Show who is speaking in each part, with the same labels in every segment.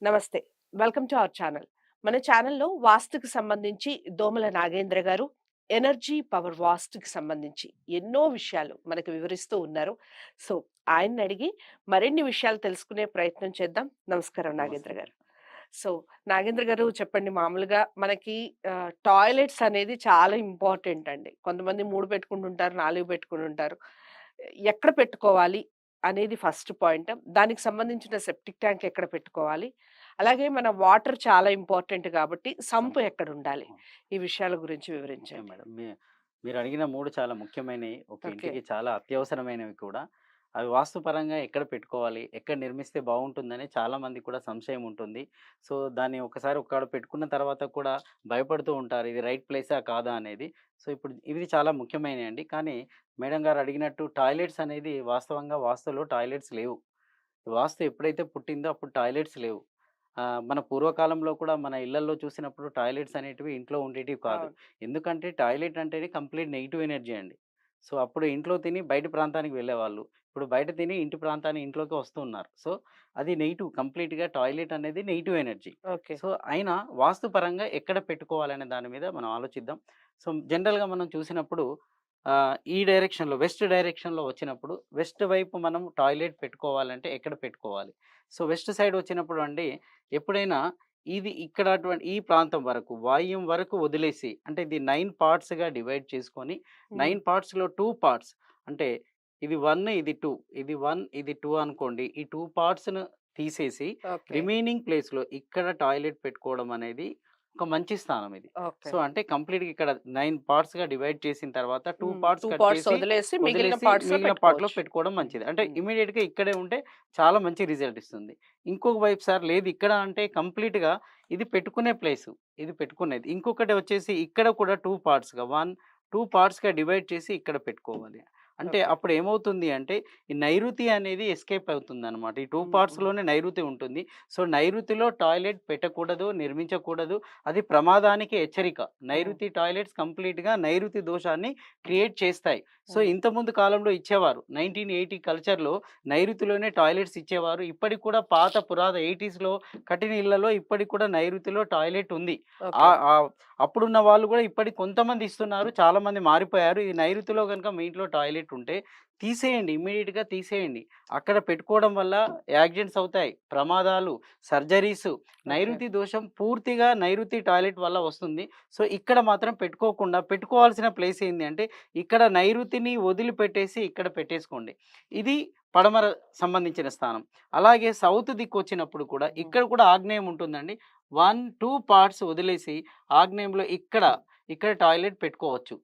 Speaker 1: నమస్తే. Welcome to our channel. మన ఛానల్‌లో వాస్తుకి సంబంధించి దోమల నాగేంద్ర గారు ఎనర్జీ పవర్ వాస్తుకి సంబంధించి ఎన్నో విషయాలు మనకు వివరిస్తూ ఉన్నారు. సో, ఆయన్నడిగి మరిన్ని విషయాలు తెలుసుకునే ప్రయత్నం చేద్దాం. నమస్కారం నాగేంద్ర
Speaker 2: నమస్తే.
Speaker 1: గారు. సో, నాగేంద్ర గారు చెప్పండి మామూలుగా మనకి టాయిలెట్స్ అనేది చాలా ఇంపార్టెంట్ అండి. కొంతమంది 3 పెట్టుకుంటుంటారు, 4 పెట్టుకుంటుంటారు. ఎక్కడ పెట్టుకోవాలి అనేది ఫస్ట్ పాయింట్. దానికి సంబంధించిన సెప్టిక్ ట్యాంక్ ఎక్కడ పెట్టుకోవాలి? అలాగే మన వాటర్ చాలా ఇంపార్టెంట్ కాబట్టి సంపు
Speaker 2: సంప
Speaker 1: ఎక్కడుండాలి?
Speaker 2: అవును.
Speaker 1: ఈ విషయాల గురించి
Speaker 2: ఓకే
Speaker 1: వివరించండి.
Speaker 2: మేడం. మీరడిగిన 3 చాలా ముఖ్యమైనయి. ఒక
Speaker 1: ఓకే.
Speaker 2: ఇంటికి చాలా అత్యవసరమైనవి కూడా. అవి వాస్తుపరంగా ఎక్కడ పెట్టుకోవాలి? ఎక్కడ నిర్మిస్తే బావుంటుందని చాలా మందికి కూడా సంశయం ఉంటుంది. సో, దాన్ని ఒకసారి ఒకాడ పెట్టుకున్న తర్వాత కూడా భయపడుతూ ఉంటారు. ఇది రైట్ ప్లేసా? కాదా? అనేది. సో, ఇప్పుడు ఇవి చాలా ముఖ్యమైనయండి. కానీ మేడం గారు అడిగినట్టు టాయిలెట్స్ అనేది వాస్తవంగా వాస్తులో టాయిలెట్స్ లేవు. వాస్తు ఎప్పుడైతే పుట్టిందో అప్పుడు టాయిలెట్స్ లేవు. మన పూర్వకాలంలో కూడా మన ఇళ్లల్లో చూసినప్పుడు టాయిలెట్స్ అనేటివి ఇంట్లో ఉండేటివి కాదు.
Speaker 1: అవును.
Speaker 2: ఎందుకంటే టాయిలెట్ అంటేనే కంప్లీట్ నెగెటివ్ ఎనర్జీ అండి. సో, అప్పుడు ఇంట్లో తిని బయట ప్రాంతానికి వెళ్ళేవాళ్ళు. ఇప్పుడు బయట తిని ఇంటి ప్రాంతానికి ఇంట్లోకి వస్తూ ఉన్నారు. సో, అది నెగెటివ్ కంప్లీట్‌గా టాయిలెట్ అనేది నెగెటివ్ ఎనర్జీ.
Speaker 1: ఓకే.
Speaker 2: సో, అయినా వాస్తు పరంగా ఎక్కడ పెట్టుకోవాలనే దాని మీద మనం ఆలోచిద్దాం. సో, జనరల్‌గా మనం చూసినప్పుడు ఈ డైరెక్షన్‌లో వెస్ట్ డైరెక్షన్‌లో వచ్చినప్పుడు వెస్ట్ వైపు మనం టాయిలెట్ పెట్టుకోవాలంటే ఎక్కడ పెట్టుకోవాలి? సో, వెస్ట్ సైడ్ వచ్చినప్పుడు అండి ఎప్పుడైనా ఇది ఇక్కడ ఈ ప్రాంతం వరకు వాయువ్యం వరకు వదిలేసి అంటే ఇది 9 పార్ట్స్‌గా డివైడ్ చేసుకొని
Speaker 1: హ్మ్.
Speaker 2: 9 పార్ట్స్‌లో 2 పార్ట్స్ అంటే ఇది 1 ఇది 2 ఇది 1 ఇది 2 అనుకోండి. ఈ 2 పార్ట్స్‌ను తీసేసి
Speaker 1: ఓకే.
Speaker 2: రిమైనింగ్ ప్లేస్‌లో ఇక్కడ టాయిలెట్ పెట్టుకోవడం అనేది ఒక మంచి స్థానం ఇది.
Speaker 1: ఓకే.
Speaker 2: సో, అంటే కంప్లీట్‌గా ఇక్కడ 9 పార్ట్స్‌గా డివైడ్ చేసిన తర్వాత 2
Speaker 1: హ్మ్.
Speaker 2: పార్ట్స్
Speaker 1: 2
Speaker 2: కట్
Speaker 1: పార్ట్స్
Speaker 2: చేసి,
Speaker 1: వదిలేసి మిగిలిన పార్ట్స్‌లో
Speaker 2: మిగిలిన పార్ట్‌లో
Speaker 1: పెట్టుకోవచ్చు.
Speaker 2: పెట్టుకోవడం
Speaker 1: హ్మ్.
Speaker 2: మంచిది. అంటే
Speaker 1: హ్మ్.
Speaker 2: ఇమ్మీడియేట్‌గా ఇక్కడే ఉంటే చాలా మంచి రిజల్ట్ ఇస్తుంది. ఇంకొక వైపు సార్ లేదు ఇక్కడ అంటే కంప్లీట్‌గా ఇది పెట్టుకునే ప్లేసు. ఇది పెట్టుకునేది. ఇంకొకటి వచ్చేసి ఇక్కడ కూడా 2 పార్ట్స్‌గా 2 పార్ట్స్‌గా డివైడ్ చేసి ఇక్కడ పెట్టుకోవాలి. అంటే
Speaker 1: ఓకే.
Speaker 2: అప్పుడు ఏమవుతుంది అంటే ఈ నైరుతి అనేది ఎస్కేప్ అవుతుందనమాట. ఈ 2
Speaker 1: హ్మ్. హ్మ్.
Speaker 2: పార్ట్స్‌లోనే నైరుతి ఉంటుంది. సో, నైరుతిలో టాయిలెట్ పెట్టకూడదు, నిర్మించకూడదు. అది ప్రమాదానికి హెచ్చరిక.
Speaker 1: హ్మ్.
Speaker 2: నైరుతి టాయిలెట్స్ కంప్లీట్‌గా నైరుతి దోషాన్ని క్రియేట్ చేస్తాయి. సో,
Speaker 1: హ్మ్.
Speaker 2: ఇంతకుముందు కాలంలో ఇచ్చేవారు. 1980 కల్చర్‌లో నైరుతిలోనే టాయిలెట్స్ ఇచ్చేవారు. ఇప్పటికి కూడా పాత 80స్‌లో కట్టిన ఇళ్లలో ఇప్పటికి కూడా నైరుతిలో టాయిలెట్ ఉంది.
Speaker 1: ఓకే.
Speaker 2: ఆహ్, అప్పుడున్న వాళ్ళు కూడా ఇప్పటికి కొంతమంది ఇస్తున్నారు. చాలామంది మారిపోయారు. ఈ నైరుతిలో గనుక మీ ఇంట్లో టాయిలెట్ ఉంటే తీసేయండి. ఇమ్మీడియేట్‌గా తీసేయండి. అక్కడ పెట్టుకోవడం వల్ల యాక్సిడెంట్స్ అవుతాయి. ప్రమాదాలు, సర్జరీసు,
Speaker 1: ఓకే.
Speaker 2: నైరుతి దోషం పూర్తిగా నైరుతి టాయిలెట్ వల్ల వస్తుంది. సో, ఇక్కడ మాత్రం పెట్టుకోకుండా పెట్టుకోవాల్సిన ప్లేస్ ఏంది అంటే, ఇక్కడ నైరుతిని వదిలిపెట్టేసి ఇక్కడ పెట్టేసుకోండి. ఇది పడమర సంబంధించిన స్థానం. అలాగే సౌత్ దిక్కొచ్చినప్పుడు కూడా
Speaker 1: హ్మ్.
Speaker 2: ఇక్కడ కూడా ఆగ్నేయం ఉంటుందండి. 1, 2 పార్ట్స్ వదిలేసి ఆగ్నేయంలో ఇక్కడ టాయిలెట్ పెట్టుకోవచ్చు.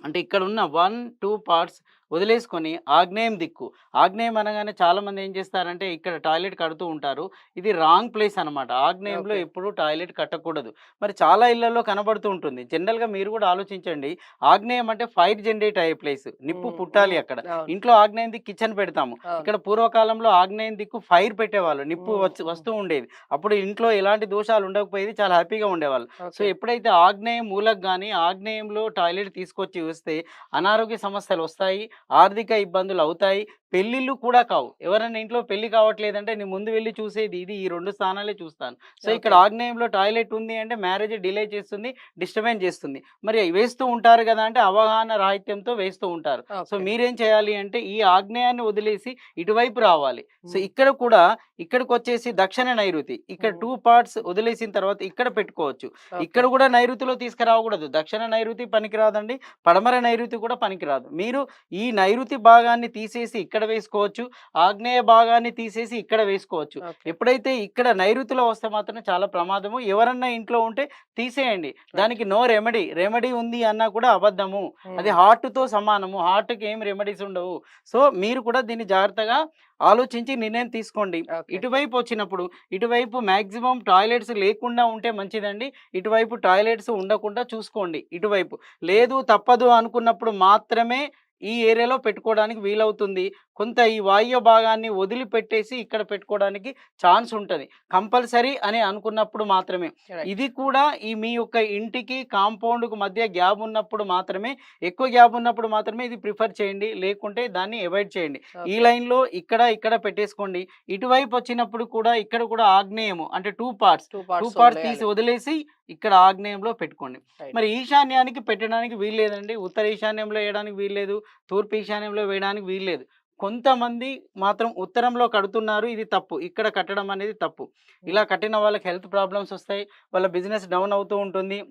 Speaker 2: అంటే ఇక్కడున్న 1, 2 పార్ట్స్ వదిలేసుకొని ఆగ్నేయం దిక్కు. ఆగ్నేయం అనగానే చాలామంది ఏం చేస్తారంటే ఇక్కడ టాయిలెట్ కడుతూ ఉంటారు. ఇది రాంగ్ ప్లేస్ అనమాట. ఆగ్నేయంలో
Speaker 1: ఓకే.
Speaker 2: ఎప్పుడూ టాయిలెట్ కట్టకూడదు. మరి చాలా ఇళ్లల్లో కనబడుతూ ఉంటుంది. జనరల్‌గా మీరు కూడా ఆలోచించండి. ఆగ్నేయం అంటే ఫైర్ జనరేట్ అయ్యే ప్లేస్. నిప్పు
Speaker 1: హ్మ్.
Speaker 2: పుట్టాలి
Speaker 1: హ్మ్.
Speaker 2: అక్కడ.
Speaker 1: అవును.
Speaker 2: ఇంట్లో ఆగ్నేయం దిక్కు కిచెన్ పెడతాము.
Speaker 1: అవును.
Speaker 2: ఇక్కడ పూర్వకాలంలో ఆగ్నేయం దిక్కు ఫైర్ పెట్టేవాళ్ళు. నిప్పు
Speaker 1: హ్మ్. హ్మ్.
Speaker 2: వస్తూ ఉండేది. అప్పుడు ఇంట్లో ఎలాంటి దోషాలు ఉండకపోయేది. చాలా హ్యాపీగా ఉండేవాళ్ళు. So,
Speaker 1: okay.
Speaker 2: ఎప్పుడైతే ఆగ్నేయం మూలకు గాని, ఆగ్నేయంలో టాయిలెట్ తీసుకొచ్చి వస్తే అనారోగ్య సమస్యలొస్తాయి. ఆర్థిక ఇబ్బందులవుతాయి. పెళ్ళిళ్ళు కూడా కావు. ఎవరైనా ఇంట్లో పెళ్లి కావట్లేదంటే నేను ముందు వెళ్లి చూసేది ఇది ఈ 2 స్థానాలే చూస్తాను. సో, ఇక్కడ
Speaker 1: ఓకే.
Speaker 2: ఆగ్నేయంలో టాయిలెట్ ఉంది అంటే మ్యారేజ్ డిలే చేస్తుంది, డిస్టర్బెన్స్ చేస్తుంది. మరి వేస్తూ ఉంటారు గదా! అంటే అవగాహన రాహిత్యంతో వేస్తూ ఉంటారు. So,
Speaker 1: okay.
Speaker 2: మీరేం చేయాలి అంటే ఈ ఆగ్నేయాన్ని వదిలేసి ఇటువైపు రావాలి. సో,
Speaker 1: హ్మ్.
Speaker 2: ఇక్కడ కూడా ఇక్కడికొచ్చేసి దక్షిణ నైరుతి. ఇక్కడ
Speaker 1: హ్మ్.
Speaker 2: 2 పార్ట్స్ వదిలేసిన తర్వాత ఇక్కడ పెట్టుకోవచ్చు.
Speaker 1: ఓకే.
Speaker 2: ఇక్కడ కూడా నైరుతిలో తీసుకురావకూడదు. దక్షిణ నైరుతి పనికిరాదండి. పడమర నైరుతి కూడా పనికిరాదు. మీరు ఈ నైరుతి భాగాన్ని తీసేసి ఇక్కడ వేసుకోవచ్చు. ఆగ్నేయ భాగాన్ని తీసేసి ఇక్కడ వేసుకోవచ్చు.
Speaker 1: ఓకే.
Speaker 2: ఎప్పుడైతే ఇక్కడ నైరుతిలో వస్తే మాత్రం చాలా ప్రమాదము. ఎవరన్నా ఇంట్లో ఉంటే తీసేయండి.
Speaker 1: రైట్.
Speaker 2: దానికి నో రెమెడీ. రెమెడీ ఉంది అన్నా కూడా అబద్ధము. అది
Speaker 1: హ్మ్.
Speaker 2: హార్ట్‌తో సమానము. హార్ట్‌కి ఏం రెమెడీస్ ఉండవు. సో, మీరు కూడా దీన్ని జాగ్రత్తగా ఆలోచించి నిర్ణయం తీసుకోండి.
Speaker 1: ఓకే.
Speaker 2: ఇటువైపు వచ్చినప్పుడు ఇటువైపు మాక్సిమం టాయిలెట్స్ లేకుండా ఉంటే మంచిదండి. ఇటువైపు టాయిలెట్స్ ఉండకుండా చూసుకోండి ఇటువైపు.
Speaker 1: హ్మ్.
Speaker 2: లేదు తప్పదు అనుకున్నప్పుడు మాత్రమే ఈ ఏరియాలో పెట్టుకోవడానికి వీలవుతుంది. కొంత ఈ వాయువ్య భాగాన్ని వదిలిపెట్టేసి ఇక్కడ పెట్టుకోవడానికి ఛాన్స్ ఉంటది. కంపల్సరీ అని అనుకున్నప్పుడు మాత్రమే.
Speaker 1: రైట్.
Speaker 2: ఇది కూడా ఈ మీ యొక్క ఇంటికి కాంపౌండ్‌కు మధ్య గ్యాప్ ఉన్నప్పుడు మాత్రమే, ఎక్కువ గ్యాప్ ఉన్నప్పుడు మాత్రమే ఇది ప్రిఫర్ చేయండి. లేకుంటే దాన్ని అవాయిడ్ చేయండి. ఈ
Speaker 1: ఓకే.
Speaker 2: లైన్‌లో ఇక్కడ పెట్టేసుకోండి. ఇటువైపు వచ్చినప్పుడు కూడా ఇక్కడ కూడా ఆగ్నేయము అంటే 2 పార్ట్స్
Speaker 1: 2
Speaker 2: 2
Speaker 1: పార్ట్స్
Speaker 2: పార్ట్స్ తీసి
Speaker 1: వదిలేయాలి.
Speaker 2: వదిలేసి ఇక్కడ ఆగ్నేయంలో పెట్టుకోండి.
Speaker 1: రైట్.
Speaker 2: మరి ఈశాన్యానికి పెట్టడానికి వీల్లేదండి. ఉత్తర ఈశాన్యంలో వేయడానికి వీల్లేదు. తూర్పు ఈశాన్యంలో వేయడానికి వీల్లేదు. కొంతమంది మాత్రం ఉత్తరంలో కడుతున్నారు. ఇది తప్పు. ఇక్కడ కట్టడం అనేది తప్పు. ఇలా
Speaker 1: హ్మ్.
Speaker 2: కట్టిన వాళ్ళకి హెల్త్ ప్రాబ్లమ్స్ వస్తాయి. వాళ్ళ బిజినెస్ డౌన్ అవుతూ ఉంటుంది.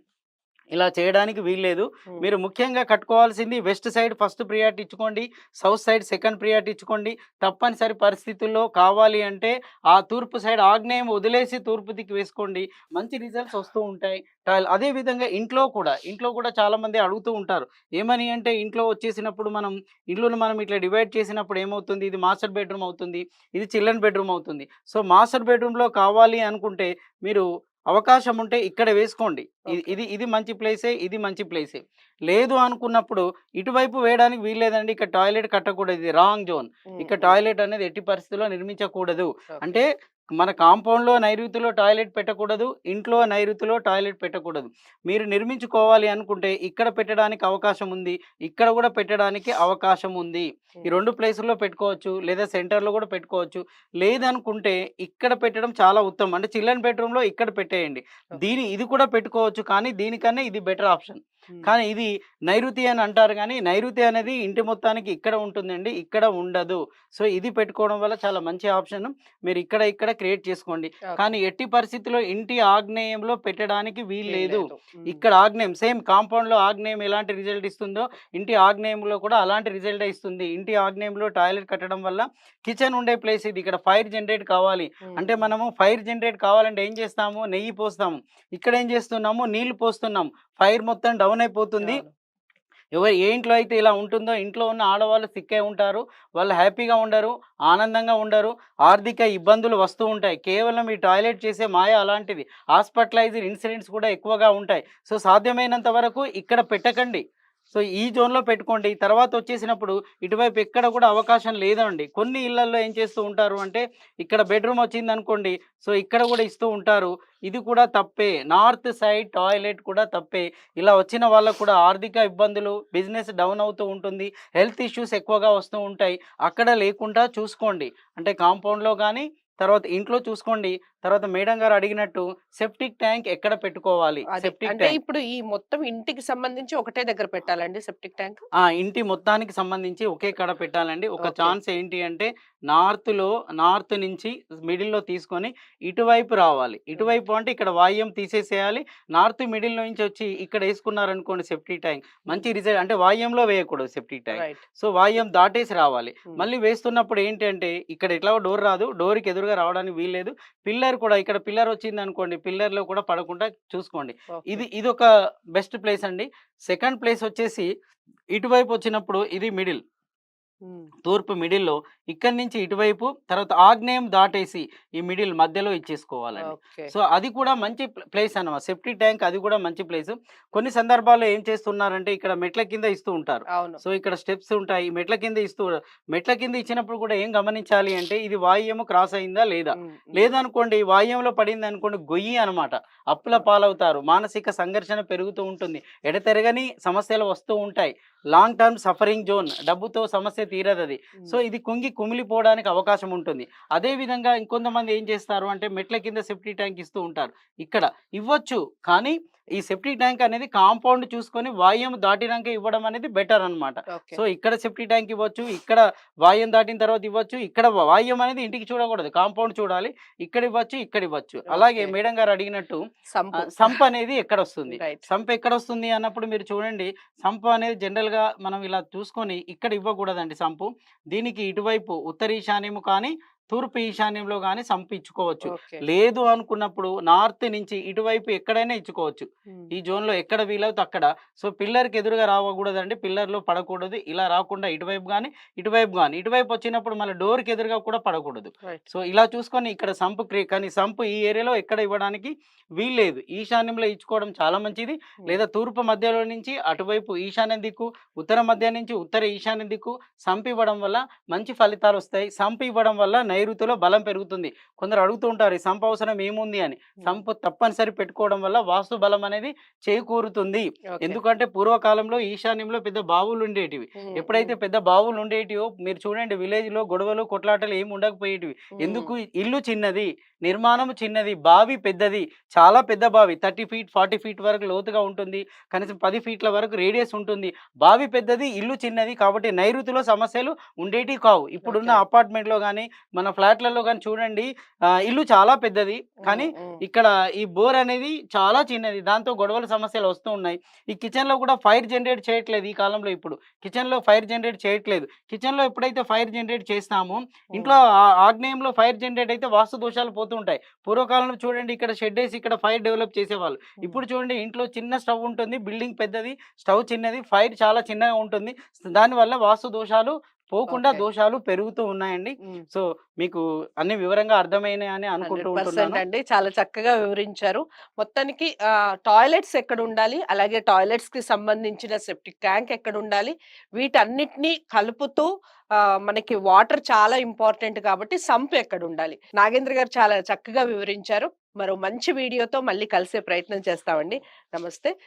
Speaker 2: ఇలా చేయడానికి వీల్లేదు.
Speaker 1: హ్మ్.
Speaker 2: మీరు ముఖ్యంగా కట్టుకోవాల్సింది వెస్ట్ సైడ్ ఫస్ట్ ప్రియారిటీ ఇచ్చుకోండి. సౌత్ సైడ్ సెకండ్ ప్రియారిటీ ఇచ్చుకోండి. తప్పనిసరి పరిస్థితుల్లో కావాలి అంటే ఆ తూర్పు సైడ్ ఆగ్నేయం వదిలేసి తూర్పు దిక్కు వేసుకోండి. మంచి రిజల్ట్స్ వస్తూ ఉంటాయి. అదే విధంగా ఇంట్లో కూడా చాలామంది అడుగుతూ ఉంటారు. ఏమని అంటే ఇంట్లో వచ్చేసినప్పుడు ఇల్లును మనం ఇట్లా డివైడ్ చేసినప్పుడు ఏమవుతుంది? ఇది మాస్టర్ బెడ్‌రూమ్ అవుతుంది. ఇది చిల్డ్రన్ బెడ్‌రూమ్ అవుతుంది. సో, మాస్టర్ బెడ్‌రూమ్‌లో కావాలి అనుకుంటే మీరు అవకాశం ఉంటే ఇక్కడ వేసుకోండి. ఇది
Speaker 1: ఓకే.
Speaker 2: ఇది ఇది మంచి ప్లేసే. ఇది మంచి ప్లేసే. లేదు అనుకున్నప్పుడు ఇటువైపు వేయడానికి వీల్లేదండి. ఇక్కడ టాయిలెట్ కట్టకూడదు. ఇది రాంగ్ జోన్.
Speaker 1: హ్మ్.
Speaker 2: ఇక్కడ
Speaker 1: హ్మ్.
Speaker 2: టాయిలెట్ అనేది ఎట్టి పరిస్థితుల్లో నిర్మించకూడదు.
Speaker 1: ఓకే.
Speaker 2: అంటే మన కాంపౌండ్‌లో నైరుతిలో టాయిలెట్ పెట్టకూడదు. ఇంట్లో నైరుతిలో టాయిలెట్ పెట్టకూడదు. మీరు నిర్మించుకోవాలి అనుకుంటే ఇక్కడ పెట్టడానికి అవకాశం ఉంది. ఇక్కడ కూడా పెట్టడానికి అవకాశం ఉంది. ఈ
Speaker 1: హ్మ్.
Speaker 2: 2 ప్లేసుల్లో పెట్టుకోవచ్చు. లేదా సెంటర్‌లో కూడా పెట్టుకోవచ్చు. లేదనుకుంటే ఇక్కడ పెట్టడం చాలా ఉత్తమం. అంటే చిల్డ్రన్ బెడ్‌రూమ్‌లో ఇక్కడ పెట్టేయండి.
Speaker 1: ఓకే.
Speaker 2: ఇది కూడా పెట్టుకోవచ్చు. కానీ దీనికన్నా ఇది బెటర్ ఆప్షన్.
Speaker 1: హ్మ్.
Speaker 2: కానీ ఇది నైరుతి అని అంటారు గానీ, నైరుతి అనేది ఇంటి మొత్తానికి ఇక్కడ ఉంటుందండి. ఇక్కడ ఉండదు. సో, ఇది పెట్టుకోవడం వల్ల చాలా మంచి ఆప్షన్. మీరు ఇక్కడ క్రియేట్ చేసుకోండి.
Speaker 1: ఓకే.
Speaker 2: కానీ ఎట్టి పరిస్థితిలో ఇంటి ఆగ్నేయంలో పెట్టడానికి వీల్లేదు.
Speaker 1: వీల్లేదు. హ్మ్.
Speaker 2: ఇక్కడ ఆగ్నేయం సేమ్ కాంపౌండ్‌లో ఆగ్నేయం ఎలాంటి రిజల్ట్ ఇస్తుందో, ఇంటి ఆగ్నేయంలో కూడా అలాంటి రిజల్టే ఇస్తుంది. ఇంటి ఆగ్నేయంలో టాయిలెట్ కట్టడం వల్ల కిచెన్ ఉండే ప్లేస్ ఇది. ఇక్కడ ఫైర్ జనరేట్ కావాలి.
Speaker 1: హ్మ్.
Speaker 2: అంటే
Speaker 1: హ్మ్.
Speaker 2: మనము ఫైర్ జనరేట్ కావాలంటే ఏం చేస్తాము? నెయ్యి పోస్తాము. ఇక్కడ ఏం చేస్తున్నాము? నీళ్లు పోస్తున్నాం. ఫైర్ మొత్తం డౌన్ అయిపోతుంది.
Speaker 1: అవును.
Speaker 2: ఏ ఇంట్లో అయితే ఇలా ఉంటుందో ఇంట్లో ఉన్న ఆడవాళ్ళు సిక్ అయి ఉంటారు. వాళ్ళు హ్యాపీగా ఉండరు. ఆనందంగా ఉండరు. ఆర్థిక ఇబ్బందులు వస్తూ ఉంటాయి. కేవలం ఈ టాయిలెట్ చేసే మాయ అలాంటిది. హాస్పిటలైజ్డ్ ఇన్సిడెంట్స్ కూడా ఎక్కువగా ఉంటాయి. సో, సాధ్యమైనంత వరకు ఇక్కడ పెట్టకండి. సో, ఈ జోన్‌లో పెట్టుకోండి. తర్వాత వచ్చేసినప్పుడు ఇటువైపు ఎక్కడ కూడా అవకాశం లేదండి. కొన్ని ఇళ్లల్లో ఏం చేస్తూ ఉంటారు అంటే ఇక్కడ బెడ్‌రూమ్ వచ్చిందనుకోండి. సో, ఇక్కడ కూడా ఇస్తూ ఉంటారు. ఇది కూడా తప్పే. నార్త్ సైడ్ టాయిలెట్ కూడా తప్పే. ఇలా వచ్చిన వాళ్ళకు కూడా ఆర్థిక ఇబ్బందులు, బిజినెస్ డౌన్ అవుతూ ఉంటుంది. హెల్త్ ఇష్యూస్ ఎక్కువగా వస్తూ ఉంటాయి. అక్కడ లేకుండా చూసుకోండి. అంటే కాంపౌండ్‌లో గానీ, తర్వాత ఇంట్లో చూసుకోండి. తర్వాత మేడం గారు అడిగినట్టు సెప్టిక్ ట్యాంక్ ఎక్కడ పెట్టుకోవాలి?
Speaker 1: అది.
Speaker 2: సెప్టిక్
Speaker 1: అంటే
Speaker 2: ట్యాంక్
Speaker 1: ఇప్పుడు ఈ మొత్తం ఇంటికి సంబంధించి ఒకటే దగ్గర పెట్టాలండి సెప్టిక్ ట్యాంక్?
Speaker 2: ఇంటి మొత్తానికి సంబంధించి ఒకే కాడ పెట్టాలండి. ఒక
Speaker 1: ఓకే.
Speaker 2: ఛాన్స్ ఏంటి అంటే నార్త్ నుంచి మిడిల్‌లో తీసుకొని ఇటువైపు రావాలి.
Speaker 1: రైట్.
Speaker 2: ఇటువైపు అంటే ఇక్కడ వాయువ్యం తీసేసేయాలి. నార్త్ మిడిల్ నుంచి వచ్చి ఇక్కడ ఏసుకున్నారనుకోండి సెప్టిక్ ట్యాంక్
Speaker 1: హ్మ్.
Speaker 2: మంచి రిజల్ట్ అంటే వాయువ్యంలో వేయకూడదు సెప్టిక్ ట్యాంక్.
Speaker 1: రైట్.
Speaker 2: సో, వాయువ్యం దాటేసి రావాలి.
Speaker 1: హ్మ్.
Speaker 2: మళ్ళీ వేస్తున్నప్పుడు ఏంటి అంటే ఇక్కడ ఎట్లాగో డోర్ రాదు. డోర్‌కి ఎదురుగా రావడానికి వీల్లేదు. పిల్లర్ కూడా ఇక్కడ పిల్లర్ వచ్చిందనుకోండి పిల్లర్‌లో కూడా పడకుండా చూసుకోండి.
Speaker 1: ఓకే.
Speaker 2: ఇదొక బెస్ట్ ప్లేస్ అండి. సెకండ్ ప్లేస్ వచ్చేసి ఇటువైపు వచ్చినప్పుడు ఇది మిడిల్.
Speaker 1: హ్మ్.
Speaker 2: తూర్పు మిడిల్‌లో ఇక్కడి నుంచి ఇటువైపు తర్వాత ఆగ్నేయం దాటేసి ఈ మిడిల్ మధ్యలో ఇచ్చేసుకోవాలండి.
Speaker 1: ఓకే.
Speaker 2: సో, అది కూడా మంచి ప్లేస్ అన్నమాట. సెప్టిక్ ట్యాంక్ అది కూడా మంచి ప్లేసు. కొన్ని సందర్భాల్లో ఏం చేస్తున్నారంటే ఇక్కడ మెట్ల కింద ఇస్తూ ఉంటారు.
Speaker 1: అవును.
Speaker 2: సో, ఇక్కడ స్టెప్స్ ఉంటాయి. మెట్ల కింద ఇచ్చినప్పుడు కూడా ఏం గమనించాలి అంటే ఇది వాయువ్యము క్రాస్ అయిందా లేదా?
Speaker 1: హ్మ్. హ్మ్.
Speaker 2: లేదనుకోండి వాయువ్యంలో పడిందనుకోండి గొయ్యి అనమాట. అప్పుల
Speaker 1: ఓకే.
Speaker 2: పాలవుతారు. మానసిక సంఘర్షణ పెరుగుతూ ఉంటుంది. ఎడతెరగని సమస్యలు వస్తూ ఉంటాయి. Long term suffering zone. డబ్బుతో సమస్య తీరదది. సో,
Speaker 1: హ్మ్.
Speaker 2: ఇది కుంగి కుమిలిపోవడానికి అవకాశం ఉంటుంది. అదే విధంగా ఇంకొంతమంది ఏం చేస్తారు అంటే మెట్ల కింద సెప్టిక్ ట్యాంక్ ఇస్తూ ఉంటారు. ఇక్కడ ఇవ్వచ్చు. కానీ ఈ సెప్టిక్ ట్యాంక్ అనేది కాంపౌండ్ చూసుకొని వాయువ్యం దాటినంక ఇవ్వడం అనేది బెటర్ అన్నమాట.
Speaker 1: ఓకే.
Speaker 2: సో, ఇక్కడ సెప్టిక్ ట్యాంక్ ఇవ్వచ్చు. ఇక్కడ వాయువ్యం దాటిన తర్వాత ఇవ్వచ్చు. ఇక్కడ వాయువ్యం అనేది ఇంటికి చూడకూడదు. కాంపౌండ్ చూడాలి. ఇక్కడ ఇవ్వచ్చు. ఇక్కడ ఇవ్వచ్చు. అలాగే
Speaker 1: ఓకే.
Speaker 2: మేడం గారు అడిగినట్టు
Speaker 1: సంపు.
Speaker 2: సంప్ అనేది ఎక్కడొస్తుంది?
Speaker 1: రైట్.
Speaker 2: సంప్ ఎక్కడొస్తుంది అన్నప్పుడు మీరు చూడండి. సంపు అనేది జనరల్‌గా మనం ఇలా చూసుకొని ఇక్కడ ఇవ్వకూడదండి సంపు. దీనికి ఇటువైపు ఉత్తర ఈశాన్యము కానీ, తూర్పు ఈశాన్యంలో గాని సంపు ఇచ్చుకోవచ్చు.
Speaker 1: ఓకే.
Speaker 2: లేదు అనుకున్నప్పుడు నార్త్ నుంచి ఇటువైపు ఎక్కడైనా ఇచ్చుకోవచ్చు.
Speaker 1: హ్మ్.
Speaker 2: ఈ జోన్‌లో ఎక్కడ వీలవుతే అక్కడ. సో, పిల్లర్‌కి ఎదురుగా రావకూడదండి. పిల్లర్‌లో పడకూడదు. ఇలా రాకుండా ఇటువైపు గాని, ఇటువైపు గాని. ఇటువైపు వచ్చినప్పుడు మళ్ళీ డోర్‌కి ఎదురుగా కూడా పడకూడదు.
Speaker 1: రైట్.
Speaker 2: సో, ఇలా చూసుకొని ఇక్కడ సంపు కానీ సంపు ఈ ఏరియాలో ఎక్కడ ఇవ్వడానికి వీల్లేదు. ఈశాన్యంలో ఇచ్చుకోవడం చాలా మంచిది.
Speaker 1: హ్మ్.
Speaker 2: లేదా తూర్పు మధ్యలో నుంచి అటువైపు ఈశాన్య దిక్కు, ఉత్తర మధ్య నుంచి ఉత్తర ఈశాన్య దిక్కు సంపు ఇవ్వడం వల్ల మంచి ఫలితాలొస్తాయి. సంపు ఇవ్వడం వల్ల నైరుతిలో బలం పెరుగుతుంది. కొందరు అడుగుతూ ఉంటారు, ఈ సంపు అవసరం ఏముంది అని.
Speaker 1: హ్మ్.
Speaker 2: సంపు తప్పనిసరి పెట్టుకోవడం వల్ల వాస్తు బలం అనేది చేకూరుతుంది.
Speaker 1: ఓకే.
Speaker 2: ఎందుకంటే పూర్వకాలంలో ఈశాన్యంలో పెద్ద బావులుండేటివి.
Speaker 1: హ్మ్.
Speaker 2: ఎప్పుడైతే
Speaker 1: హ్మ్.
Speaker 2: పెద్ద బావులుండేటివో మీరు చూడండి విలేజ్‌లో గొడవలు, కొట్లాటలు ఏమి ఉండకపోయేటివి.
Speaker 1: హ్మ్.
Speaker 2: ఎందుకు? ఇల్లు చిన్నది, నిర్మాణం చిన్నది, బావి పెద్దది. చాలా పెద్ద బావి 30 ఫీట్, 40 ఫీట్ వరకు లోతుగా ఉంటుంది. కనీసం 10 ఫీట్ల వరకు రేడియస్ ఉంటుంది. బావి పెద్దది, ఇల్లు చిన్నది కాబట్టి నైరుతిలో సమస్యలు ఉండేటివి కావు. ఇప్పుడున్న
Speaker 1: ఓకే.
Speaker 2: అపార్ట్మెంట్‌లో గాని, మన ఫ్లాట్‌లలో గాని చూడండి ఇల్లు చాలా పెద్దది. కానీ
Speaker 1: హ్మ్. హ్మ్.
Speaker 2: ఇక్కడ ఈ బోర్ అనేది చాలా చిన్నది. దాంతో గొడవల సమస్యలు వస్తూ ఉన్నాయి. ఈ కిచెన్‌లో కూడా ఫైర్ జనరేట్ చేయట్లేదు ఈ కాలంలో ఇప్పుడు. కిచెన్‌లో ఫైర్ జనరేట్ చేయట్లేదు. కిచెన్‌లో ఎప్పుడైతే ఫైర్ జనరేట్ చేస్తామో ఇంట్లో
Speaker 1: హ్మ్.
Speaker 2: ఆగ్నేయంలో ఫైర్ జనరేట్ అయితే వాస్తు దోషాలు పోతూ ఉంటాయి. పూర్వకాలంలో చూడండి ఇక్కడ షెడ్డేసి ఇక్కడ ఫైర్ డెవలప్ చేసేవాళ్ళు.
Speaker 1: హ్మ్.
Speaker 2: ఇప్పుడు చూడండి ఇంట్లో చిన్న స్టవ్ ఉంటుంది. బిల్డింగ్ పెద్దది. స్టవ్ చిన్నది. ఫైర్ చాలా చిన్నగా ఉంటుంది. దానివల్ల వాస్తు దోషాలు పోకుండా
Speaker 1: ఓకే.
Speaker 2: దోషాలు పెరుగుతూ ఉన్నాయండి.
Speaker 1: హ్మ్.
Speaker 2: సో, మీకు అన్ని వివరంగా అర్థమైనాయని అనుకుంటూ
Speaker 1: 100%
Speaker 2: ఉంటున్నాను.
Speaker 1: అండి. చాలా చక్కగా వివరించారు. మొత్తానికి టాయిలెట్స్ ఎక్కడుండాలి? అలాగే టాయిలెట్స్‌కి సంబంధించిన సెప్టిక్ ట్యాంక్ ఎక్కడుండాలి? వీటన్నిటిని కలుపుతూ మనకి వాటర్ చాలా ఇంపార్టెంట్ కాబట్టి సంప్ ఎక్కడుండాలి? నాగేంద్ర గారు చాలా చక్కగా వివరించారు. మరో మంచి వీడియోతో మళ్ళీ కలిసే ప్రయత్నం చేస్తామండి. నమస్తే.